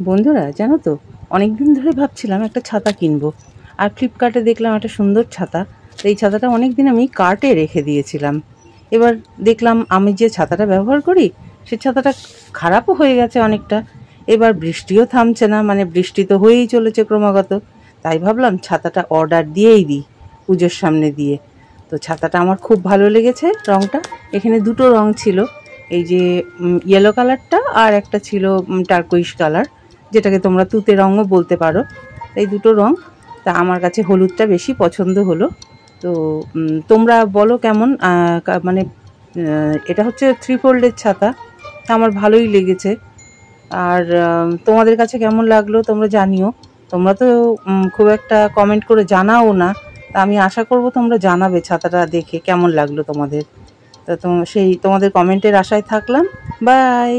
বন্ধুরা জানো তো, অনেক দিন ধরে ভাবছিলাম একটা ছাতা কিনবো। আর ফ্লিপকার্টে দেখলাম একটা সুন্দর ছাতা। এই ছাতাটা অনেক দিন আমি কার্টে রেখে দিয়েছিলাম। এবার দেখলাম আমি যে ছাতাটা ব্যবহার করি সে ছাতাটা খারাপও হয়ে গেছে অনেকটা। এবার বৃষ্টিও থামছে না, মানে বৃষ্টি তো হয়েই চলেছে ক্রমাগত। তাই ভাবলাম ছাতাটা অর্ডার দিয়েই দিই পুজোর সামনে দিয়ে। তো ছাতাটা আমার খুব ভালো লেগেছে রঙটা। এখানে দুটো রং ছিল, এই যে ইয়েলো কালারটা আর একটা ছিল টারকোইশ কালার, যেটাকে তোমরা তুতে রঙও বলতে পারো। এই দুটো রং, তা আমার কাছে হলুদটা বেশি পছন্দ হলো। তো তোমরা বলো কেমন, মানে এটা হচ্ছে 3 ফোল্ডের ছাতা, তা আমার ভালোই লেগেছে। আর তোমাদের কাছে কেমন লাগলো তোমরা জানিও। তোমরা তো খুব একটা কমেন্ট করে জানাও না, তা আমি আশা করব তোমরা জানাবে ছাতাটা দেখে কেমন লাগলো তোমাদের। তা সেই তোমাদের কমেন্টের আশায় থাকলাম। বাই।